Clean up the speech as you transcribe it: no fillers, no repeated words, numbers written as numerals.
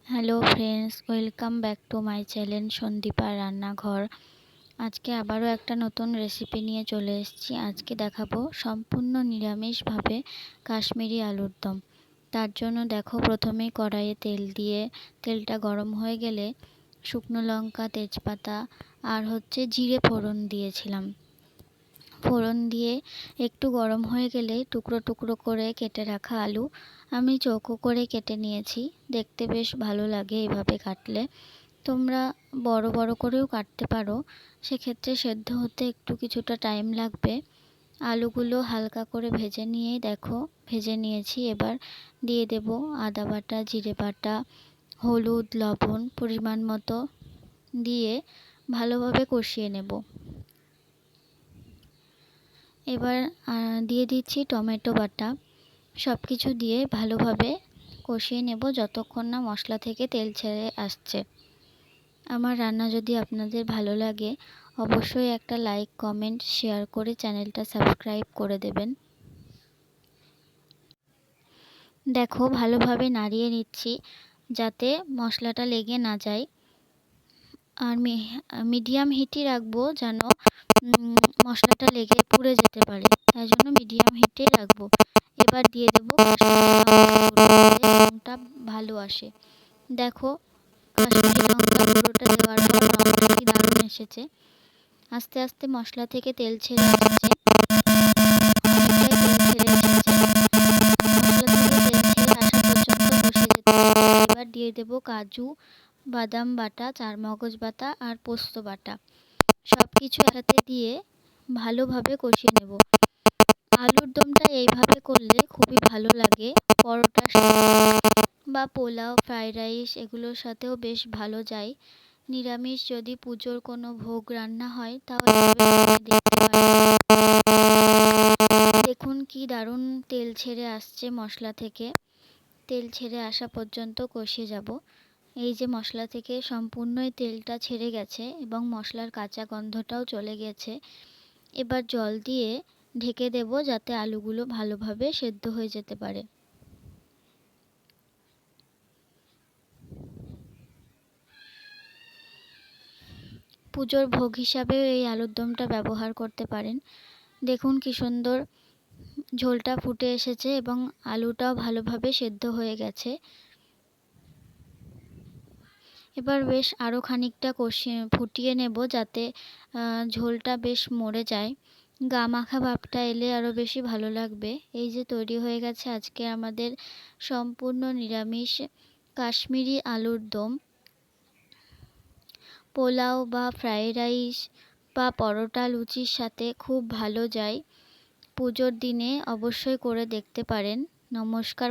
Hello friends, welcome back to my channel সন্দীপার রান্নাঘর। আজকে আবারও একটা নতুন রেসিপি নিয়ে চলে এসেছি। আজকে দেখাবো সম্পূর্ণ নিরামিষভাবে কাশ্মীরি আলুর দম। তার জন্য দেখো, প্রথমেই কড়াইয়ে তেল দিয়ে তেলটা গরম হয়ে গেলে শুকনো লঙ্কা, তেজপাতা আর জিরে ফোড়ন দিয়েছিলাম। ফোড়ন দিয়ে একটু গরম হয়ে গেলে টুকরো টুকরো করে কেটে রাখা আলু আমি চৌকো করে কেটে নিয়েছি। দেখতে বেশ ভালো লাগে এভাবে কাটলে। তোমরা বড় বড় করেও কাটতে পারো, সেক্ষেত্রে সেদ্ধ হতে একটু কিছুটা টাইম লাগবে। আলুগুলো হালকা করে ভেজে নিয়েই দেখো ভেজে নিয়েছি। এবার দিয়ে দেব আদা বাটা, জিরে বাটা, হলুদ, লবণ পরিমাণ মতো দিয়ে ভালোভাবে কষিয়ে নেব। এবার দিয়ে দিচ্ছি টমেটো বাটা। সব কিছু দিয়ে ভালোভাবে কষিয়ে নেব যতক্ষণ না মশলা থেকে তেল ছেড়ে আসছে। আমার রান্না যদি আপনাদের ভালো লাগে, অবশ্যই একটা লাইক, কমেন্ট, শেয়ার করে চ্যানেলটা সাবস্ক্রাইব করে দেবেন। দেখো, ভালোভাবে নাড়িয়ে নিচ্ছি যাতে মশলাটা লেগে না যায়। আর মিডিয়াম হিটই রাখবো, যেন মশলাটা লেগে পুড়ে যেতে পারে, তাই জন্য মিডিয়াম হিটেই রাখবো। এবার দিয়ে দেবো রংটা ভালো আসে। দেখো, কাশ্মীরি লঙ্কা গুঁড়োটা দেওয়ার পর রংটা কি দারুণ এসেছে। আস্তে আস্তে মশলা থেকে তেল ছেড়ে আসছে, অনেকটাই তেল ছেড়ে এসেছে। মশলা থেকে তেল ছেড়ে আসা পর্যন্ত কষে যেতে হবে। এবার দিয়ে দেবো কাজু, বাদাম বাটা, চারমগজ বাটা আর পোস্ত বাটা। সব কিছু একসাথে দিয়ে ভালোভাবে কষিয়ে নেব। আলুর দমটা এইভাবে করলে খুবই ভালো লাগে। পরোটার সাথে বা পোলাও, ফ্রাইড রাইস এগুলোর সাথেও বেশ ভালো যায়। নিরামিষ যদি পুজোর কোনো ভোগ রান্না হয় তাও এভাবে দেখতে পারেন। দেখুন কি দারুণ তেল ছেড়ে আসছে মশলা থেকে। তেল ছেড়ে আসা পর্যন্ত কষিয়ে যাব। এই যে মশলা থেকে সম্পূর্ণই তেলটা ছেড়ে গেছে এবং মশলার কাঁচা গন্ধটাও চলে গেছে। এবার জল দিয়ে ঢেকে দেব যাতে আলুগুলো ভালোভাবে সেদ্ধ হয়ে যেতে পারে। পুজোর ভোগ হিসাবে এই আলুর দমটা ব্যবহার করতে পারেন। দেখুন কি সুন্দর ঝোলটা ফুটে এসেছে এবং আলুটাও ভালোভাবে সেদ্ধ হয়ে গেছে। এবার বেশ আরও খানিকটা ফুটিয়ে নেব যাতে ঝোলটা বেশ মরে যায়। গা মাখা ভাবটা এলে আরও বেশি ভালো লাগবে। এই যে তৈরি হয়ে গেছে আজকে আমাদের সম্পূর্ণ নিরামিষ কাশ্মীরি আলুর দম। পোলাও বা ফ্রাইড রাইস বা পরোটা, লুচির সাথে খুব ভালো যায়। পুজোর দিনে অবশ্যই করে দেখতে পারেন। নমস্কার।